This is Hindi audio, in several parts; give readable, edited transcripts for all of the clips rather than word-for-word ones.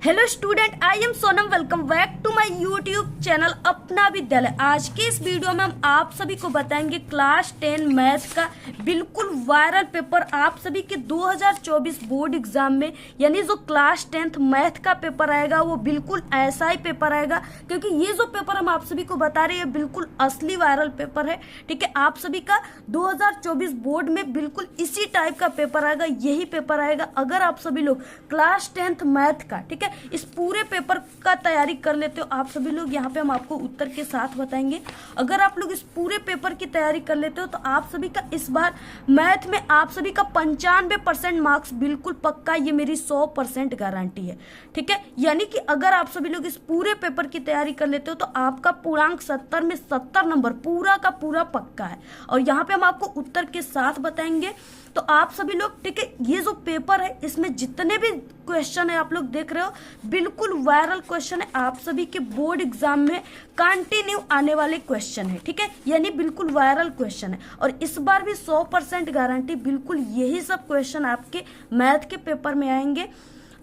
Hello student, I am Sonam. Welcome back to my YouTube channel Apna Vidyalaya. आज के इस वीडियो में हम आप सभी को बताएंगे क्लास 10 मैथ का बिल्कुल वायरल पेपर आप सभी के 2024 बोर्ड एग्जाम में, यानी जो क्लास 10th मैथ का पेपर आएगा वो बिल्कुल ऐसा ही पेपर आएगा, क्योंकि ये जो पेपर हम आप सभी को बता रहे हैं बिल्कुल असली वायरल पेपर है। ठीक है, आप सभी का 2024 बोर्ड में बिल्कुल इसी टाइप का पेपर आएगा, यही पेपर आएगा। अगर आप सभी लोग क्लास 10th मैथ का, ठीक है, इस पूरे पेपर का तैयारी कर लेते हो आप सभी लोग, यहाँ पे हम आपको उत्तर के साथ बताएंगे। अगर आप लोग इस पूरे पेपर की तैयारी कर लेते हो तो आप सभी का इस बार मैथ में आप सभी का 95% मार्क्स बिल्कुल पक्का, ये मेरी 100% गारंटी है। ठीक है, यानी कि अगर आप सभी लोग इस पूरे पेपर की तैयारी कर लेते हो तो आपका पूर्णांक 70 में 70 नंबर पूरा का पूरा पक्का है, और यहाँ पे हम आपको उत्तर के साथ बताएंगे। तो आप सभी लोग, ठीक है, ये जो पेपर है इसमें जितने भी क्वेश्चन है आप लोग देख रहे हो बिल्कुल वायरल क्वेश्चन है, आप सभी के बोर्ड एग्जाम में कंटिन्यू आने वाले क्वेश्चन है। ठीक है, यानी बिल्कुल वायरल क्वेश्चन है, और इस बार भी 100% गारंटी बिल्कुल यही सब क्वेश्चन आपके मैथ के पेपर में आएंगे।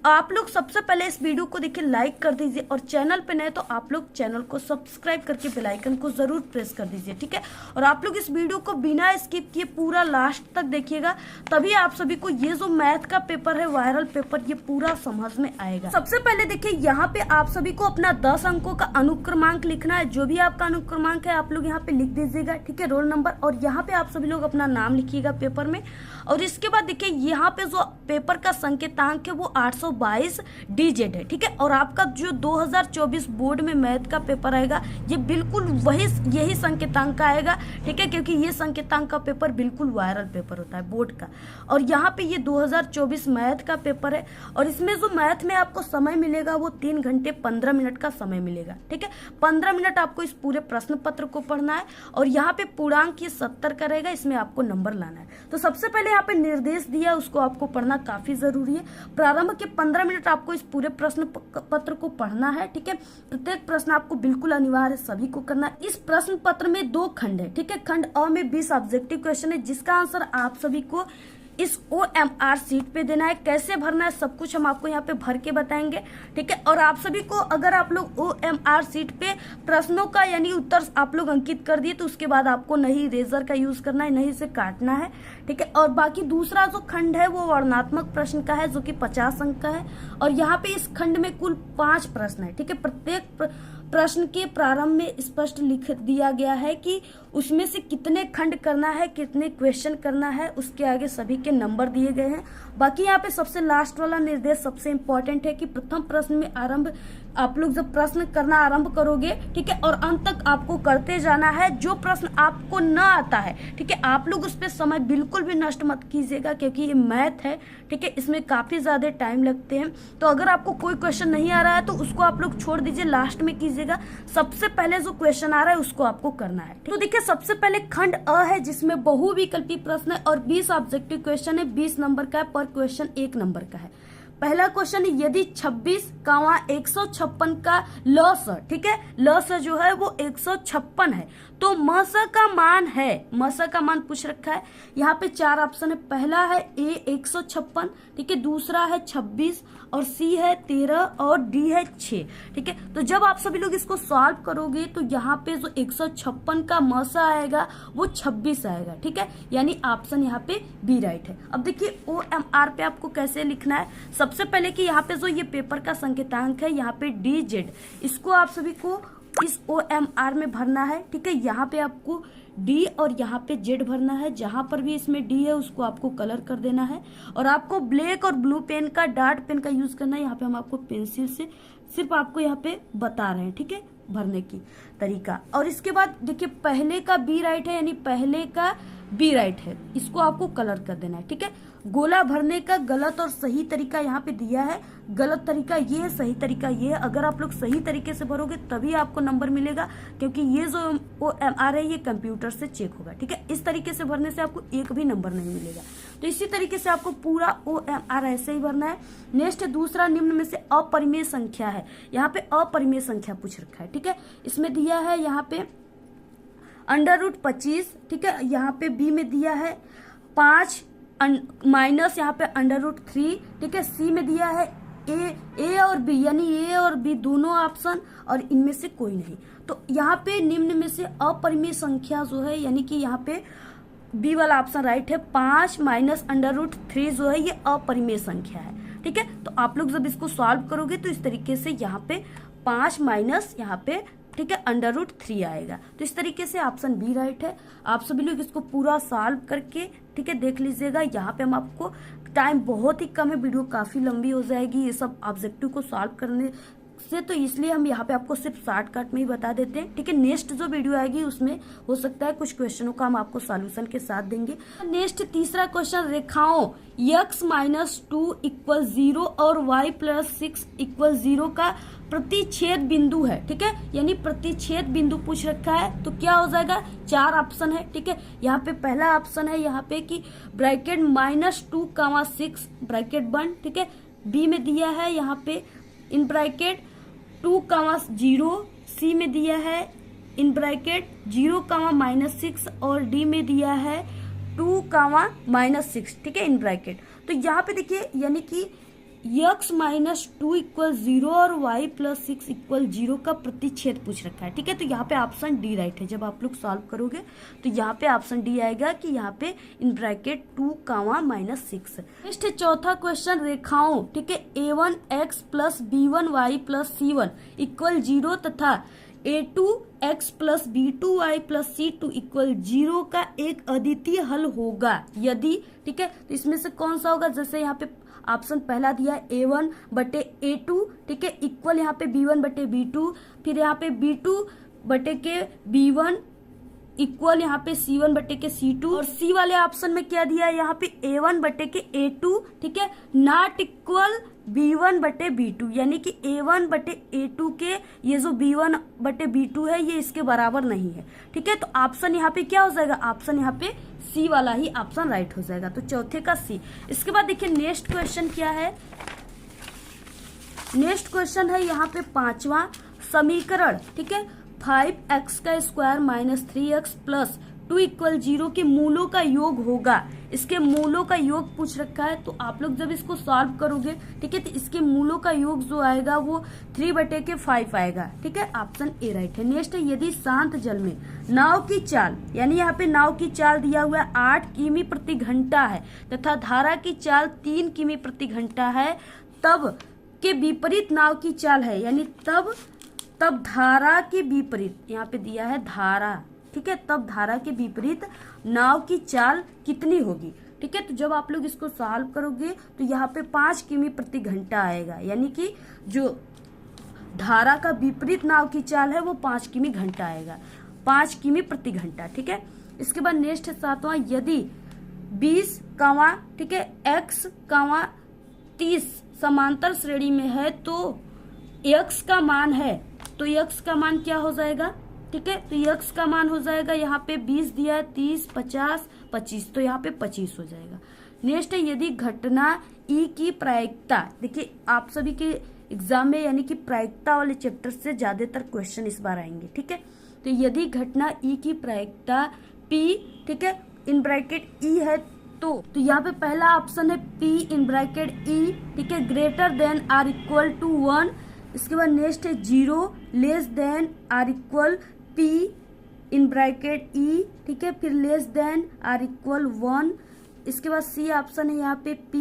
आप लोग सबसे पहले इस वीडियो को देखिए, लाइक कर दीजिए, और चैनल पे नए तो आप लोग चैनल को सब्सक्राइब करके बेल आइकन को जरूर प्रेस कर दीजिए। ठीक है, और आप लोग इस वीडियो को बिना स्किप किए पूरा लास्ट तक देखिएगा, तभी आप सभी को ये जो मैथ का पेपर है वायरल पेपर ये पूरा समझ में आएगा। सबसे पहले देखिए, यहाँ पे आप सभी को अपना 10 अंकों का अनुक्रमांक लिखना है। जो भी आपका अनुक्रमांक है आप लोग यहाँ पे लिख दीजिएगा। ठीक है, रोल नंबर, और यहाँ पे आप सभी लोग अपना नाम लिखिएगा पेपर में। और इसके बाद देखिए, यहाँ पे जो पेपर का संकेतांक है वो 822 डीजेड है। ठीक है, और आपका जो 2024 बोर्ड में मैथ का पेपर आएगा ये बिल्कुल यही संकेतांक का आएगा। ठीक है, क्योंकि ये संकेतांक का पेपर बिल्कुल वायरल पेपर होता है बोर्ड का, और यहाँ पे ये 2024 मैथ का पेपर है। और इसमें जो मैथ में आपको समय मिलेगा वो 3 घंटे 15 मिनट का समय मिलेगा। ठीक है, 15 मिनट आपको इस पूरे प्रश्न पत्र को पढ़ना है, और यहाँ पे पूर्णांक ये 70 का रहेगा, इसमें आपको नंबर लाना है। तो सबसे पहले यहाँ पे निर्देश दिया उसको आपको पढ़ना काफी जरूरी है। प्रारंभ के 15 मिनट आपको इस पूरे प्रश्न पत्र को पढ़ना है। ठीक है, प्रत्येक प्रश्न आपको बिल्कुल अनिवार्य सभी को करना है। इस प्रश्न पत्र में 2 खंड है। ठीक है, खंड अ में 20 ऑब्जेक्टिव क्वेश्चन है, जिसका आंसर आप सभी को इस OMR सीट पे देना है। कैसे भरना है सब कुछ हम आपको यहाँ पे भर के बताएंगे। ठीक है, और आप सभी को अगर आप लोग OMR सीट पे प्रश्नों का यानी उत्तर आप लोग अंकित कर दिए तो उसके बाद आपको नहीं इरेजर का यूज करना है, नहीं से काटना है। ठीक है, और बाकी दूसरा जो खंड है वो वर्णनात्मक प्रश्न का है, जो कि 50 अंक का है, और यहाँ पे इस खंड में कुल 5 प्रश्न है। ठीक है, प्रत्येक प्रश्न के प्रारंभ में स्पष्ट लिख दिया गया है कि उसमें से कितने खंड करना है, कितने क्वेश्चन करना है, उसके आगे सभी के नंबर दिए गए हैं। बाकी यहाँ पे सबसे लास्ट वाला निर्देश सबसे इंपॉर्टेंट है कि प्रथम प्रश्न में आरंभ आप लोग जब प्रश्न करना आरंभ करोगे, ठीक है, और अंत तक आपको करते जाना है। जो प्रश्न आपको न आता है, ठीक है, आप लोग उस पर समय बिल्कुल भी नष्ट मत कीजिएगा, क्योंकि ये मैथ है। ठीक है, इसमें काफी ज्यादा टाइम लगते हैं। तो अगर आपको कोई क्वेश्चन नहीं आ रहा है तो उसको आप लोग छोड़ दीजिए, लास्ट में कीजिएगा। सबसे पहले जो क्वेश्चन आ रहा है उसको आपको करना है। तो देखिए, सबसे पहले खंड अ है, जिसमें बहुविकल्पी प्रश्न है और 20 ऑब्जेक्टिव क्वेश्चन है, 20 नंबर का है, पर क्वेश्चन 1 नंबर का है। पहला क्वेश्चन, यदि 26,156 का लॉस, ठीक है, लॉस जो है वो 156 है, तो मस का मान है, मस का मान पूछ रखा है। यहाँ पे 4 ऑप्शन है। पहला है ए 156, ठीक है, दूसरा है 26, और सी है 13, और डी है 6। ठीक है, तो जब आप सभी लोग इसको सॉल्व करोगे तो यहाँ पे जो 156 का मसा आएगा वो 26 आएगा। ठीक है, यानी ऑप्शन यहाँ पे बी राइट है। अब देखिए OMR पे आपको कैसे लिखना है। सबसे पहले कि यहाँ पे जो ये पेपर का संकेतांक है यहाँ पे DZ, इसको आप सभी को इस OMR में भरना है। ठीक है, यहाँ पे आपको D और यहाँ पे Z भरना है। जहां पर भी इसमें D है उसको आपको कलर कर देना है, और आपको ब्लैक और ब्लू पेन का, डार्ट पेन का यूज करना है। यहाँ पे हम आपको पेंसिल से सिर्फ आपको यहाँ पे बता रहे हैं, ठीक है, भरने की तरीका। और इसके बाद देखिए, पहले का बी राइट है, यानी पहले का बी राइट है, इसको आपको कलर कर देना है। ठीक है, गोला भरने का गलत और सही तरीका यहाँ पे दिया है। गलत तरीका ये है, सही तरीका ये है। अगर आप लोग सही तरीके से भरोगे तभी आपको नंबर मिलेगा, क्योंकि ये जो OMR है ये कंप्यूटर से चेक होगा। ठीक है, इस तरीके से भरने से आपको एक भी नंबर नहीं मिलेगा। तो इसी तरीके से आपको पूरा OMR ऐसे ही भरना है। नेक्स्ट, दूसरा, निम्न में से अपरिमेय संख्या है। यहाँ पे अपरिमेय संख्या पूछ रखा है। ठीक है, इसमें दिया है यहाँ पे √25। ठीक है, यहाँ पे बी में दिया है 5 माइनस यहाँ पे √3। ठीक है, सी में दिया है ए और बी, यानी ए और बी दोनों ऑप्शन और इनमें से कोई नहीं। तो यहाँ पे निम्न में से अपरिमेय संख्या जो है, यानी कि यहाँ पे बी वाला ऑप्शन राइट है। 5 माइनस √3 जो है ये अपरिमेय संख्या है, ठीक है। तो आप लोग जब इसको सॉल्व करोगे तो इस तरीके से यहाँ पे 5 माइनस यहाँ पे, ठीक है, √3 आएगा। तो इस तरीके से ऑप्शन बी राइट है। आप सभी लोग इसको पूरा सॉल्व करके, ठीक है, देख लीजिएगा। यहाँ पे हम आपको, टाइम बहुत ही कम है, वीडियो काफी लंबी हो जाएगी ये सब ऑब्जेक्टिव को सॉल्व करने से, तो इसलिए हम यहाँ पे आपको सिर्फ शॉर्टकट में ही बता देते हैं, ठीक है। नेक्स्ट जो वीडियो आएगी उसमें हो सकता है कुछ क्वेश्चनों का हम आपको सॉल्यूशन के साथ देंगे। नेक्स्ट तीसरा क्वेश्चन, रेखाओं x-2 = 0 और y+6 = 0 का प्रतिच्छेद बिंदु है, ठीक है, यानी प्रतिच्छेद बिंदु पूछ रखा है। तो क्या हो जाएगा, 4 ऑप्शन है, ठीक है। यहाँ पे पहला ऑप्शन है यहाँ पे कि ब्रैकेट -2, 6 ब्रैकेट बंद, ठीक है। बी में दिया है यहाँ पे इन ब्रैकेट 2, 0, सी में दिया है इन ब्रैकेट 0, -6 और डी में दिया है 2, -6, ठीक है, इन ब्रैकेट। तो यहाँ पे देखिए, यानी कि x-2 = 0 और y+6 = 0 का प्रतिच्छेद पूछ रखा है, ठीक है। तो यहाँ पे ऑप्शन डी राइट है। जब आप लोग सॉल्व करोगे तो यहाँ पे ऑप्शन डी आएगा कि यहाँ पे इन ब्रैकेट 2, -6। नेक्स्ट चौथा क्वेश्चन, रेखाओं, ठीक है, a1x + b1y + c1 = 0 तथा a2x + b2y + c2 = 0 का एक अद्वितीय हल होगा यदि, ठीक है। तो इसमें से कौन सा होगा, जैसे यहाँ पे ऑप्शन पहला दिया है a1/a2, ठीक है, इक्वल यहाँ पे b1/b2, फिर यहाँ पे b2/b1 इक्वल यहाँ पे c1/c2, और सी वाले ऑप्शन में क्या दिया है यहाँ पे a1/a2, ठीक है, नॉट इक्वल b1/b2, यानी कि a1/a2 के ये जो b1/b2 है ये इसके बराबर नहीं है, ठीक है। तो ऑप्शन यहाँ पे क्या हो जाएगा, ऑप्शन यहाँ पे सी वाला ही ऑप्शन राइट हो जाएगा। तो चौथे का सी। इसके बाद देखिए नेक्स्ट क्वेश्चन क्या है। नेक्स्ट क्वेश्चन है यहाँ पे पांचवा समीकरण, ठीक है, 5x² - 3x + 2 = 0 के मूलों का योग होगा। इसके मूलों का योग पूछ रखा है। तो आप लोग जब इसको सॉल्व करोगे, ठीक है, तो इसके मूलों का योग जो आएगा वो 3/5 आएगा, ठीक है, ऑप्शन ए राइट है। नेक्स्ट है, यदि शांत जल में नाव की चाल, यानी यहाँ पे नाव की चाल दिया हुआ है 8 किमी प्रति घंटा है तथा धारा की चाल 3 किमी प्रति घंटा है, तब के विपरीत नाव की चाल है, यानी तब धारा के विपरीत, यहाँ पे दिया है धारा, ठीक है, तब धारा के विपरीत नाव की चाल कितनी होगी, ठीक है। तो जब आप लोग इसको सॉल्व करोगे तो यहाँ पे 5 किमी प्रति घंटा आएगा, यानी कि जो धारा का विपरीत नाव की चाल है वो 5 किमी घंटा आएगा, 5 किमी प्रति घंटा, ठीक है। इसके बाद नेक्स्ट है सातवां, यदि 20, ठीक है, x, 30 समांतर श्रेणी में है तो x का मान है, तो x का मान क्या हो जाएगा, ठीक है। तो x का मान हो जाएगा यहाँ पे 20 दिया है, 30, 50, 25, तो यहाँ पे 25 हो जाएगा। नेक्स्ट है, यदि घटना E की प्रायिकता, देखिए आप सभी के एग्जाम में यानी कि प्रायिकता वाले चैप्टर से ज्यादातर क्वेश्चन इस बार आएंगे, ठीक है। तो यदि घटना E की प्रायिकता P, ठीक है, इन ब्रैकेट E है तो यहाँ पे पहला ऑप्शन है P इन ब्रैकेट E, ठीक है, greater than or equal to 1। इसके बाद नेक्स्ट है 0 less than or equal P in bracket E, ठीक है, फिर लेस देन आर इक्वल 1। इसके बाद सी ऑप्शन है यहाँ पे P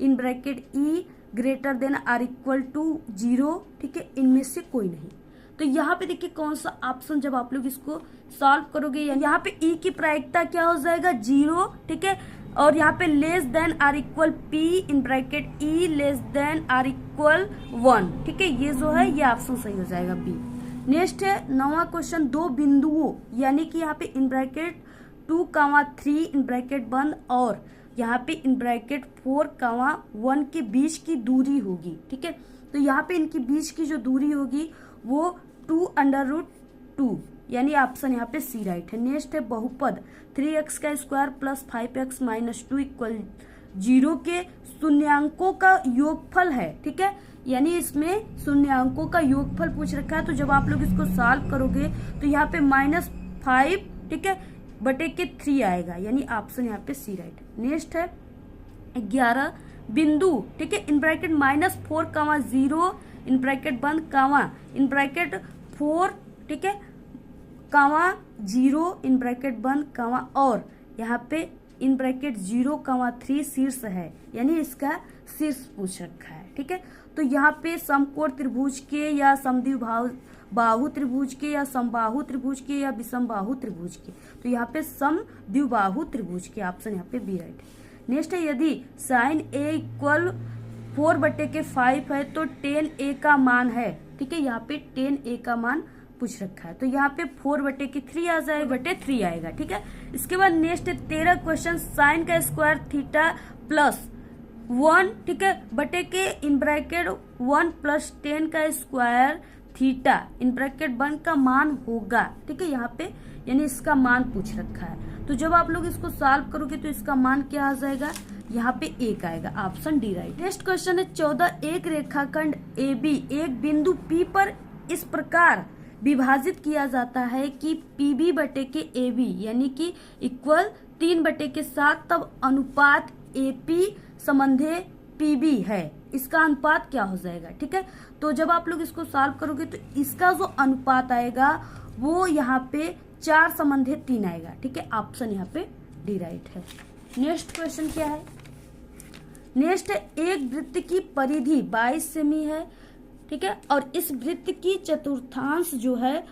in bracket E greater than or equal to 0, ठीक है, इनमें से कोई नहीं। तो यहाँ पे देखिए कौन सा ऑप्शन, जब आप लोग इसको सॉल्व करोगे यहाँ पे E की प्रायिकता क्या हो जाएगा 0, ठीक है, और यहाँ पे less than or equal P in bracket E less than or equal 1, ठीक है, ये जो है ये ऑप्शन सही हो जाएगा बी। नेक्स्ट है 9वां क्वेश्चन, दो बिंदुओं यानी कि यहाँ पे इन ब्रैकेट 2, 3 इन ब्रैकेट बंद और यहाँ पे इन ब्रैकेट 4, 1 के बीच की दूरी होगी, ठीक है। तो यहाँ पे इनके बीच की जो दूरी होगी वो 2√2, यानी ऑप्शन यहाँ पे सी राइट है। नेक्स्ट है बहुपद 3x² + 5x - 2 = 0 के शून्यांकों का योगफल है, ठीक है, यानी इसमें शून्यांकों का योगफल पूछ रखा है। तो जब आप लोग इसको सॉल्व करोगे तो यहाँ पे -5, ठीक है, बटे के 3 आएगा, यानी ऑप्शन यहाँ पे सी राइट है। नेक्स्ट है 11 बिंदु, ठीक है, इन ब्रैकेट -4, 0 इन ब्रैकेट बंद, कामा इन ब्रैकेट 4, ठीक है, कामा 0 इन ब्रैकेट बंद, कामा, और यहाँ पे इन ब्रैकेट 0, 3 शीर्ष है, यानी इसका शीर्ष पूछ रखा है, ठीक है। तो यहाँ पे समकोण त्रिभुज के या समद्विबाहु बाहु त्रिभुज के या समबाहु त्रिभुज के या विषमबाहु त्रिभुज के, तो यहाँ पे समद्विबाहु त्रिभुज के, ऑप्शन यहाँ पे बी राइट है। नेक्स्ट है, यदि sin a इक्वल 4/5 है तो tan a का मान है, ठीक है, यहाँ पे tan a का मान पूछ रखा है, तो यहाँ पे 4/3 आ जाएगा, /3 आएगा, ठीक है। इसके बाद नेक्स्ट है 13 क्वेश्चन, साइन का स्क्वायर थीटा +1, ठीक है, बटे के इन ब्रैकेट 1 + tan का स्क्वायर थीटा इन ब्रैकेट 1 का मान होगा, ठीक है, यहाँ पे यानी इसका मान पूछ रखा है। तो जब आप लोग इसको सॉल्व करोगे तो इसका मान क्या आ जाएगा, यहाँ पे 1 आएगा, option D right. Next question है 14, एक रेखाखंड AB एक बिंदु P पर इस प्रकार विभाजित किया जाता है कि PB बटे के AB यानी कि इक्वल 3/7, तब अनुपात AP संबंधे PB है, इसका अनुपात क्या हो जाएगा, ठीक है। तो जब आप लोग इसको सॉल्व करोगे तो इसका जो अनुपात आएगा वो यहाँ पे 4/3 आएगा, ठीक है, ऑप्शन यहाँ पे डी राइट है। नेक्स्ट क्वेश्चन क्या है, नेक्स्ट है, एक वृत्त की परिधि 22 सेमी है, ठीक है, और इस वृत्त की चतुर्थांश जो है,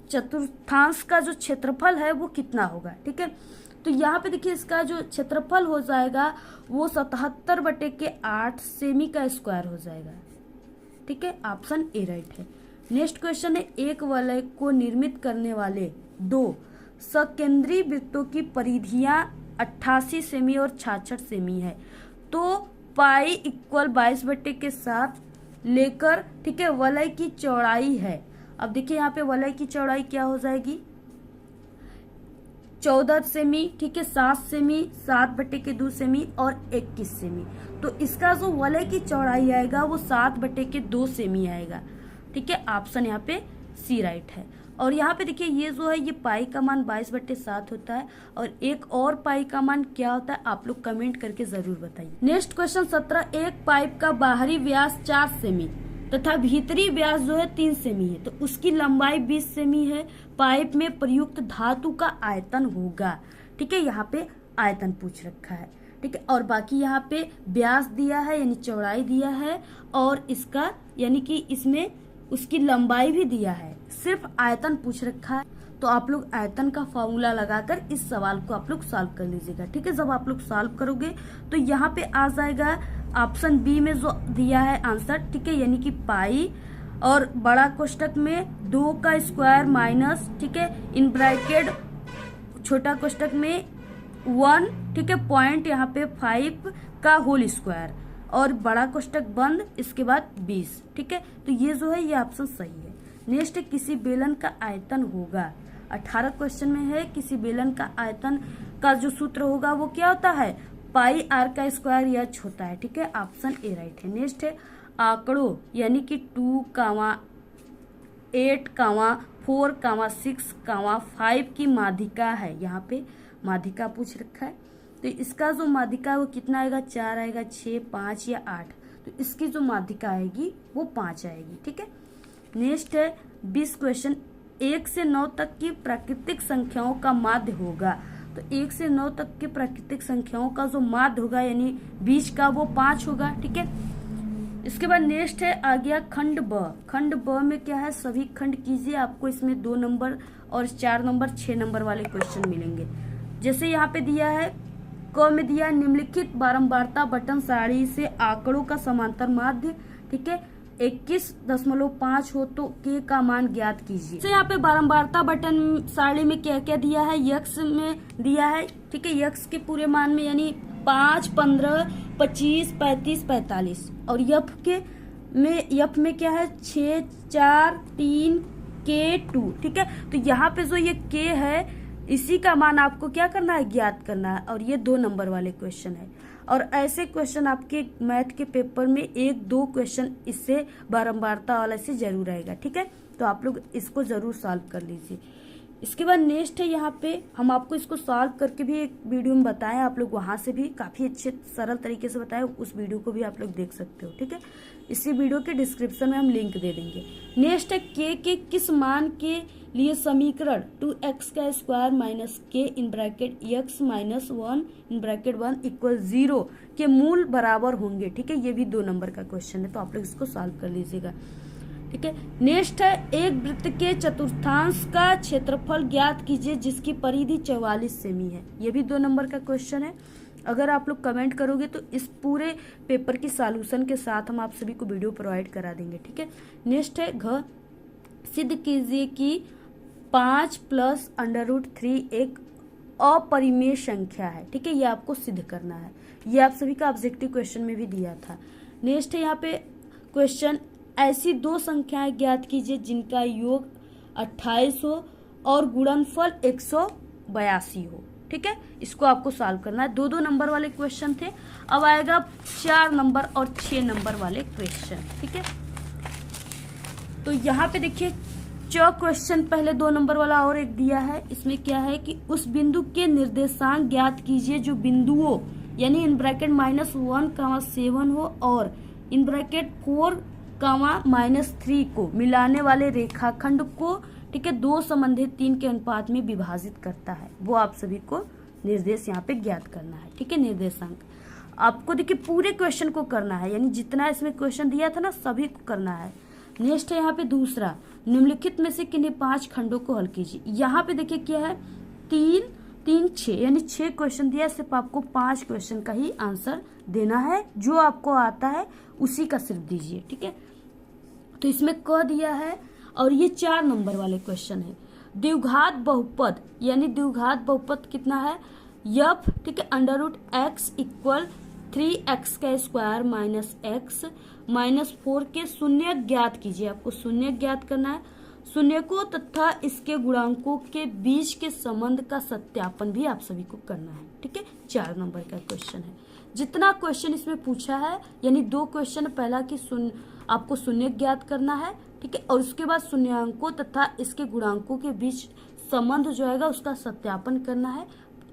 चतुर्थांश का जो क्षेत्रफल है वो कितना होगा, ठीक है। तो यहाँ पे देखिए इसका जो क्षेत्रफल हो जाएगा वो 77/8 सेमी का स्क्वायर हो जाएगा, ठीक है, ऑप्शन ए राइट है। नेक्स्ट क्वेश्चन है, एक वलय को निर्मित करने वाले 2 सकेंद्री वृत्तों की परिधियां 88 सेमी और 66 सेमी है, तो पाई इक्वल 22/7 लेकर, ठीक है, वलय की चौड़ाई है। अब देखिए यहाँ पे वलय की चौड़ाई क्या हो जाएगी, 14 सेमी, ठीक है, 7 सेमी, 7/2 सेमी और 21 सेमी। तो इसका जो वलय की चौड़ाई आएगा वो 7/2 सेमी आएगा, ठीक है, ऑप्शन यहाँ पे सी राइट है। और यहाँ पे देखिए ये जो है ये पाई का मान 22/7 होता है, और एक और पाई का मान क्या होता है आप लोग कमेंट करके जरूर बताइए। नेक्स्ट क्वेश्चन 17, एक पाइप का बाहरी व्यास 4 सेमी तथा भीतरी व्यास जो है 3 सेमी है, तो उसकी लंबाई 20 सेमी है, पाइप में प्रयुक्त धातु का आयतन होगा, ठीक है, यहाँ पे आयतन पूछ रखा है, ठीक है, और बाकी यहाँ पे व्यास दिया है यानी चौड़ाई दिया है, और इसका यानी कि इसमें उसकी लंबाई भी दिया है, सिर्फ आयतन पूछ रखा है। तो आप लोग आयतन का फॉर्मूला लगाकर इस सवाल को आप लोग सॉल्व कर लीजिएगा, ठीक है। जब आप लोग सॉल्व करोगे तो यहाँ पे आ जाएगा ऑप्शन बी में जो दिया है आंसर, ठीक है, यानी कि पाई और बड़ा कोष्टक में 2 का स्क्वायर माइनस, ठीक है, इन ब्रैकेट छोटा कोष्टक में 1, ठीक है, पॉइंट यहाँ पे 5 का होल स्क्वायर, और बड़ा कोष्टक बंद, इसके बाद 20, ठीक है। तो ये जो है ये ऑप्शन सही है। नेक्स्ट किसी बेलन का आयतन होगा, 18 क्वेश्चन में है, किसी बेलन का आयतन का जो सूत्र होगा वो क्या होता है, पाई आर का स्क्वायर एच होता है, ठीक है, ऑप्शन ए राइट है। नेक्स्ट है आंकड़ों यानी कि 2, 8, 4, 6, 5 की माध्यिका है, यहाँ पे माध्यिका पूछ रखा है, तो इसका जो माध्यिका है वो कितना आएगा, 4 आएगा, 6, 5 या 8, तो इसकी जो माध्यिका आएगी वो 5 आएगी, ठीक है। नेक्स्ट है 20 क्वेश्चन, 1 से 9 तक की प्राकृतिक संख्याओं का माध्य होगा, तो 1 से 9 तक की प्राकृतिक संख्याओं का जो माध्य होगा यानी बीच का वो 5 होगा, ठीक है। इसके बाद नेक्स्ट है आ गया खंड ब। खंड ब में क्या है, सभी खंड कीजिए, आपको इसमें 2 नंबर और 4 नंबर 6 नंबर वाले क्वेश्चन मिलेंगे। जैसे यहाँ पे दिया है क में दिया निम्नलिखित बारंबारता बटन सारणी से आंकड़ों का समांतर माध्य, ठीक है, 21.5 हो तो के का मान ज्ञात कीजिए। तो यहाँ पे बारंबारता बटन सारणी में क्या क्या दिया है, यक्स में दिया है, ठीक है, यक्स के पूरे मान में यानी 5, 15, 25, 35, 45, और यफ में क्या है 6, 4, 3, के 2, ठीक है। तो यहाँ पे जो ये के है इसी का मान आपको क्या करना है, ज्ञात करना है, और ये 2 नंबर वाले क्वेश्चन है। और ऐसे क्वेश्चन आपके मैथ के पेपर में 1-2 क्वेश्चन इससे बारंबारता वाला से जरूर आएगा, ठीक है। तो आप लोग इसको जरूर सॉल्व कर लीजिए। इसके बाद नेक्स्ट है यहाँ पे हम आपको इसको सॉल्व करके भी एक वीडियो में बताएं, आप लोग वहां से भी काफी अच्छे सरल तरीके से बताएं, उस वीडियो को भी आप लोग देख सकते हो। ठीक है, इसी वीडियो के डिस्क्रिप्शन में हम लिंक दे देंगे। नेक्स्ट है के किस मान के लिए समीकरण 2x² माइनस के in bracket x minus 1 in bracket 1 equal 0 के मूल बराबर होंगे। ठीक है, ये भी 2 नंबर का क्वेश्चन है, तो आप लोग इसको सॉल्व कर लीजिएगा। ठीक है, नेक्स्ट है एक वृत्त के चतुर्थांश का क्षेत्रफल ज्ञात कीजिए जिसकी परिधि 44 सेमी है। ये भी 2 नंबर का क्वेश्चन है। अगर आप लोग कमेंट करोगे तो इस पूरे पेपर की सॉल्यूशन के साथ हम आप सभी को वीडियो प्रोवाइड करा देंगे। ठीक है, नेक्स्ट है घ सिद्ध कीजिए कि 5 + √3 एक अपरिमेय संख्या है। ठीक है, ये आपको सिद्ध करना है, ये आप सभी का ऑब्जेक्टिव क्वेश्चन में भी दिया था। नेक्स्ट है यहाँ पे क्वेश्चन ऐसी 2 संख्याएं ज्ञात कीजिए जिनका योग 28 हो और गुणनफल 182 हो। ठीक है, इसको आपको सॉल्व करना है। 2-2 नंबर वाले क्वेश्चन थे, अब आएगा 4 नंबर और 6 नंबर वाले क्वेश्चन। ठीक है, तो यहाँ पे देखिए क्वेश्चन पहले 2 नंबर वाला और एक दिया है। इसमें क्या है कि उस बिंदु के निर्देशांक ज्ञात कीजिए जो बिंदुओं यानी इन ब्रैकेट -1, 7 हो और इन ब्रैकेट 4, -3 को मिलाने वाले रेखाखंड को, ठीक है, 2 संबंधित 3 के अनुपात में विभाजित करता है। वो आप सभी को निर्देश यहाँ पे ज्ञात करना है। ठीक है, निर्देशांक आपको देखिए पूरे क्वेश्चन को करना है, यानी जितना इसमें क्वेश्चन दिया था ना सभी को करना है। नेक्स्ट है यहाँ पे दूसरा, निम्नलिखित में से किन्हीं 5 खंडों को हल कीजिए। यहाँ पे देखिए क्या है 3, 3, 6 यानी 6 क्वेश्चन दिया, सिर्फ आपको 5 क्वेश्चन का ही आंसर देना है, जो आपको आता है उसी का सिर्फ दीजिए। ठीक है, तो इसमें क दिया है और ये 4 नंबर वाले क्वेश्चन है। द्विघात बहुपद यानी द्विघात बहुपद कितना है f, ठीक है, √x equal 3x² minus x minus 4 के शून्य ज्ञात कीजिए। आपको शून्य ज्ञात करना है। शून्य को तथा इसके गुणांकों के बीच के संबंध का सत्यापन भी आप सभी को करना है। ठीक है, 4 नंबर का क्वेश्चन है। जितना क्वेश्चन इसमें पूछा है यानी 2 क्वेश्चन, पहला की आपको शून्य ज्ञात करना है। ठीक है, और उसके बाद शून्यांकों तथा इसके गुणांकों के बीच संबंध जो आएगा उसका सत्यापन करना है।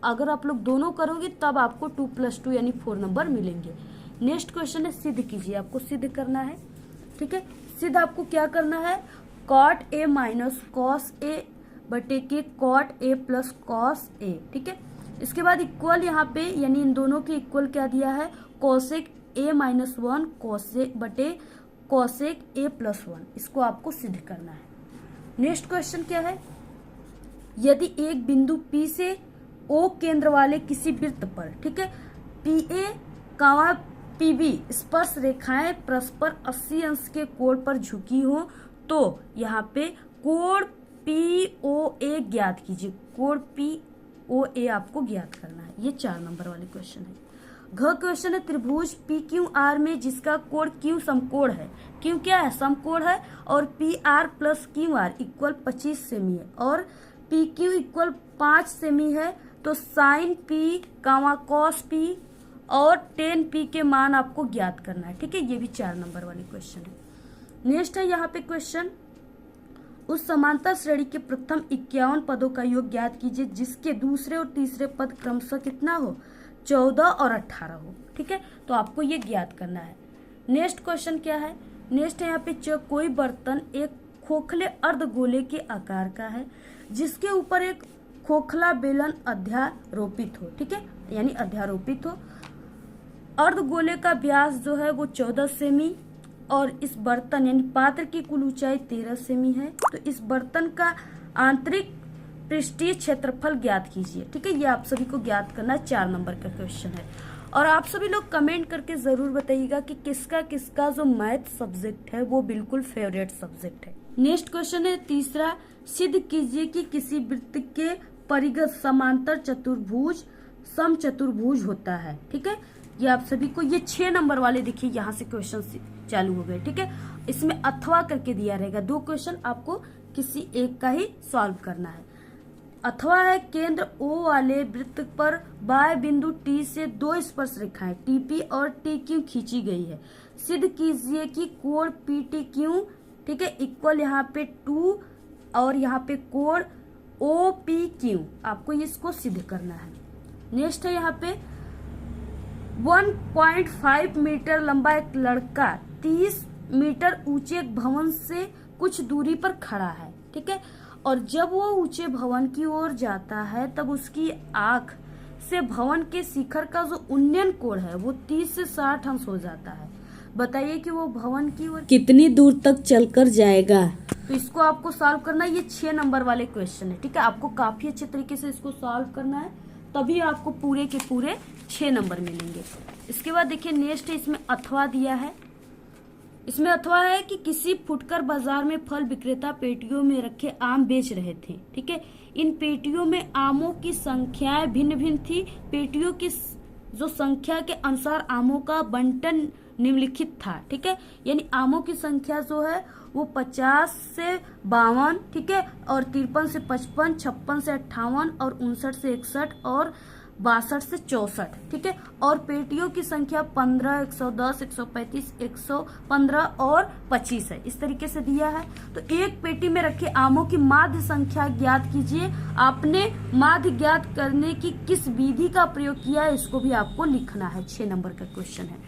अगर आप लोग दोनों करोगे तब आपको 2 + 2 यानी 4 नंबर मिलेंगे। नेक्स्ट क्वेश्चन है सिद्ध कीजिए, आपको सिद्ध करना है। ठीक है, सिद्ध आपको क्या करना है cot a minus cos a बटे के cot a plus cos a। ठीक है, इसके बाद इक्वल यहाँ पे यानी इन दोनों के इक्वल क्या दिया है cosec a माइनस 1 cosec बटे cosec a प्लस 1, इसको आपको सिद्ध करना है। नेक्स्ट क्वेश्चन क्या है, यदि एक बिंदु P से O केंद्र वाले किसी वृत्त पर, ठीक है, PA, PB स्पर्श रेखाएं परस्पर 80 अंश के कोण पर झुकी हो तो यहाँ पे कोण POA ज्ञात कीजिए। कोण POA आपको ज्ञात करना है। ये 4 नंबर वाले क्वेश्चन है। घ क्वेश्चन है त्रिभुज PQR में जिसका कोण Q समकोण है। Q क्या है समकोण है और PR + QR इक्वल 25 सेमी है और PQ इक्वल 5 सेमी है, तो sin P, cos P और tan P के मान आपको ज्ञात करना है। ठीक है, ये भी 4 नंबर वाले क्वेश्चन है। नेक्स्ट है यहाँ पे क्वेश्चन, उस समांतर श्रेणी के प्रथम 51 पदों का योग ज्ञात कीजिए जिसके दूसरे और तीसरे पद क्रमशः कितना हो 14 और 18 हो। ठीक है, तो आपको ये ज्ञात करना है। नेक्स्ट क्वेश्चन क्या है, नेक्स्ट है यहाँ पे कोई बर्तन एक खोखले अर्धगोले के आकार का है जिसके ऊपर एक खोखला बेलन अध्यारोपित हो। ठीक है, यानी अध्यारोपित हो। अर्धगोले का व्यास जो है वो 14 सेमी और इस बर्तन यानी पात्र की कुल ऊंचाई 13 सेमी है। तो इस बर्तन का आंतरिक पृष्ठीय क्षेत्रफल ज्ञात कीजिए। ठीक है, ये आप सभी को ज्ञात करना 4 नंबर का क्वेश्चन है। और आप सभी लोग कमेंट करके जरूर बताइएगा कि किसका किसका जो मैथ सब्जेक्ट है वो बिल्कुल फेवरेट सब्जेक्ट है। नेक्स्ट क्वेश्चन है तीसरा, सिद्ध कीजिए कि किसी वृत्त के परिगत समांतर चतुर्भुज समचतुर्भुज होता है। ठीक है, ये आप सभी को ये 6 नंबर वाले देखिए यहाँ से क्वेश्चन चालू हो गए। ठीक है, इसमें अथवा करके दिया रहेगा 2 क्वेश्चन, आपको किसी एक का ही सॉल्व करना है। अथवा है केंद्र O वाले वृत्त पर बाह्य बिंदु T से 2 स्पर्श रेखाएं TP और TQ खींची गई है। सिद्ध कीजिए कि कोण PTQ, ठीक है, इक्वल यहाँ पे 2 और यहाँ पे कोण OPQ, आपको इसको सिद्ध करना है। नेक्स्ट है यहाँ पे 1.5 मीटर लंबा एक लड़का 30 मीटर ऊंचे एक भवन से कुछ दूरी पर खड़ा है, ठीक है, और जब वो ऊंचे भवन की ओर जाता है तब उसकी आंख से भवन के शिखर का जो उन्नयन कोण है वो 30 से 60 अंश हो जाता है। बताइए कि वो भवन की ओर कितनी दूर तक चलकर जाएगा। तो इसको आपको सॉल्व करना है। ये 6 नंबर वाले क्वेश्चन है, ठीक है। आपको काफी अच्छे तरीके से इसको सॉल्व करना है, तभी आपको पूरे के पूरे 6 नंबर मिलेंगे। इसके बाद देखिए नेक्स्ट इसमें अथवा दिया है। इसमें अथवा है कि किसी फुटकर बाजार में फल विक्रेता पेटियों में रखे आम बेच रहे थे, ठीक है। इन पेटियों में आमों की संख्याएं भिन्न भिन्न थी। पेटियों की जो संख्या के अनुसार आमों का बंटन निम्नलिखित था, ठीक है। यानी आमों की संख्या जो है वो 50 से 52, ठीक है, और 53 से 55, 56 से 58 और 59 से 61 और 62 से 64, ठीक है। और पेटियों की संख्या 15, 110, 135, 115 और 25 है। इस तरीके से दिया है। तो एक पेटी में रखे आमों की माध्य संख्या ज्ञात कीजिए। आपने माध्य ज्ञात करने की किस विधि का प्रयोग किया है, इसको भी आपको लिखना है। 6 नंबर का क्वेश्चन है,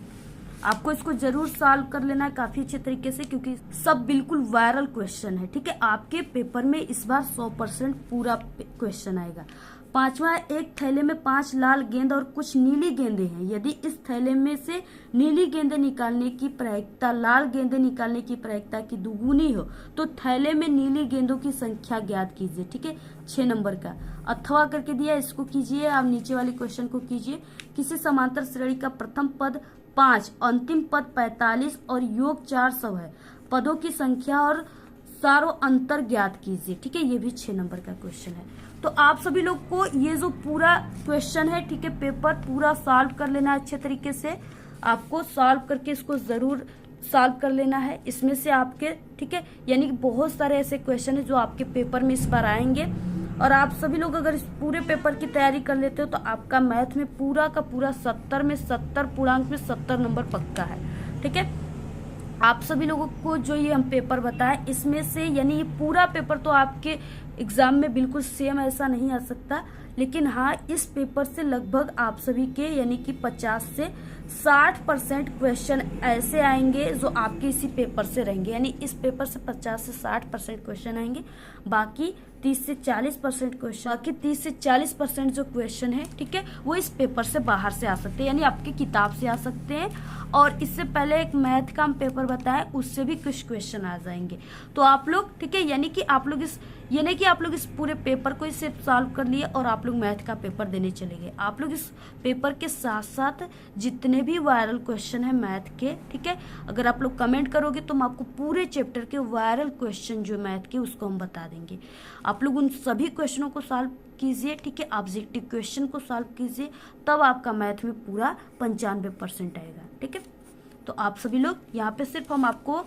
आपको इसको जरूर सॉल्व कर लेना है काफी अच्छे तरीके से, क्योंकि सब बिल्कुल वायरल क्वेश्चन है, ठीक है। आपके पेपर में इस बार 100% पूरा क्वेश्चन आएगा। 5वां, एक थैले में 5 लाल गेंद और कुछ नीली गेंदें हैं। यदि इस थैले में से नीली गेंदें निकालने की प्रायिकता लाल गेंदें निकालने की प्रायिकता की दुगुनी हो तो थैले में नीली गेंदों की संख्या ज्ञात कीजिए, ठीक है। 6 नंबर का अथवा करके दिया, इसको कीजिए। आप नीचे वाले क्वेश्चन को कीजिए। किसी समांतर श्रेणी का प्रथम पद 5, अंतिम पद 45 और योग 400 है। पदों की संख्या और सारों अंतर ज्ञात कीजिए, ठीक है। ये भी 6 नंबर का क्वेश्चन है। तो आप सभी लोग को ये जो पूरा क्वेश्चन है, ठीक है, पेपर पूरा सॉल्व कर लेना है अच्छे तरीके से। आपको सॉल्व करके इसको जरूर सॉल्व कर लेना है। इसमें से आपके, ठीक है, यानी कि बहुत सारे ऐसे क्वेश्चन है जो आपके पेपर में इस बार आएंगे। और आप सभी लोग अगर इस पूरे पेपर की तैयारी कर लेते हो तो आपका मैथ में पूरा का पूरा 70 में 70 पूर्णांक में 70 नंबर पक्का है, ठीक है। आप सभी लोगों को जो ये हम पेपर बताए इसमें से, यानी ये पूरा पेपर तो आपके एग्जाम में बिल्कुल सेम ऐसा नहीं आ सकता, लेकिन हाँ इस पेपर से लगभग आप सभी के यानी कि 50 से 60% क्वेश्चन ऐसे आएंगे जो आपके इसी पेपर से रहेंगे। यानी इस पेपर से 50 से 60% क्वेश्चन आएंगे। बाकी 30 से 40% क्वेश्चन, बाकी 30 से 40% जो क्वेश्चन है, ठीक है, वो इस पेपर से बाहर से आ सकते हैं, यानी आपकी किताब से आ सकते हैं। और इससे पहले एक मैथ का हम पेपर बताया, उससे भी कुछ क्वेश्चन आ जाएंगे। तो आप लोग, ठीक है, यानी कि आप लोग ये नहीं कि आप लोग इस पूरे पेपर को इससे सॉल्व कर लिए और आप लोग मैथ का पेपर देने चले गए। आप लोग इस पेपर के साथ साथ जितने भी वायरल क्वेश्चन है मैथ के, ठीक है, अगर आप लोग कमेंट करोगे तो हम आपको पूरे चैप्टर के वायरल क्वेश्चन जो मैथ के उसको हम बता देंगे। आप लोग उन सभी क्वेश्चनों को सॉल्व कीजिए, ठीक है, ऑब्जेक्टिव क्वेश्चन को सॉल्व कीजिए, तब आपका मैथ में पूरा 95% आएगा, ठीक है। तो आप सभी लोग यहाँ पे सिर्फ हम आपको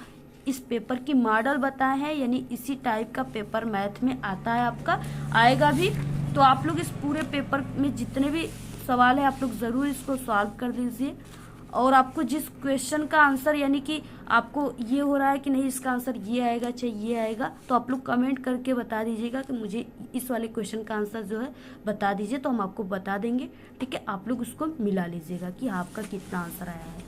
इस पेपर की मॉडल बताए हैं, यानी इसी टाइप का पेपर मैथ में आता है, आपका आएगा भी। तो आप लोग इस पूरे पेपर में जितने भी सवाल है आप लोग जरूर इसको सॉल्व कर लीजिए। और आपको जिस क्वेश्चन का आंसर, यानी कि आपको ये हो रहा है कि नहीं इसका आंसर ये आएगा चाहे ये आएगा, तो आप लोग कमेंट करके बता दीजिएगा कि मुझे इस वाले क्वेश्चन का आंसर जो है बता दीजिए, तो हम आपको बता देंगे, ठीक है। आप लोग उसको मिला लीजिएगा कि आपका कितना आंसर आया है।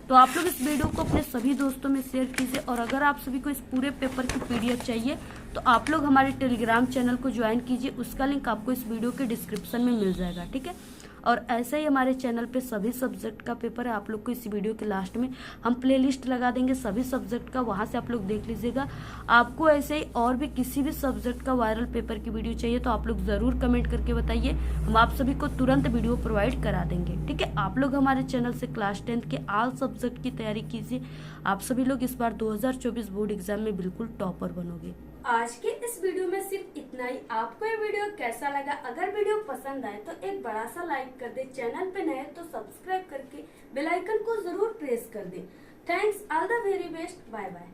तो आप लोग इस वीडियो को अपने सभी दोस्तों में शेयर कीजिए। और अगर आप सभी को इस पूरे पेपर की PDF चाहिए तो आप लोग हमारे टेलीग्राम चैनल को ज्वाइन कीजिए, उसका लिंक आपको इस वीडियो के डिस्क्रिप्शन में मिल जाएगा, ठीक है। और ऐसे ही हमारे चैनल पे सभी सब्जेक्ट का पेपर है, आप लोग को इस वीडियो के लास्ट में हम प्लेलिस्ट लगा देंगे सभी सब्जेक्ट का, वहां से आप लोग देख लीजिएगा। आपको ऐसे ही और भी किसी भी सब्जेक्ट का वायरल पेपर की वीडियो चाहिए तो आप लोग जरूर कमेंट करके बताइए, हम आप सभी को तुरंत वीडियो प्रोवाइड करा देंगे, ठीक है। आप लोग हमारे चैनल से क्लास 10 के ऑल सब्जेक्ट की तैयारी कीजिए। आप सभी लोग इस बार 2024 बोर्ड एग्जाम में बिल्कुल टॉपर बनोगे। आज के इस वीडियो में सिर्फ इतना ही। आपको ये वीडियो कैसा लगा? अगर वीडियो पसंद आए तो एक बड़ा सा लाइक कर दे, चैनल पे नए तो सब्सक्राइब करके बेल आइकन को जरूर प्रेस कर दे। Thanks, all the very best, bye bye.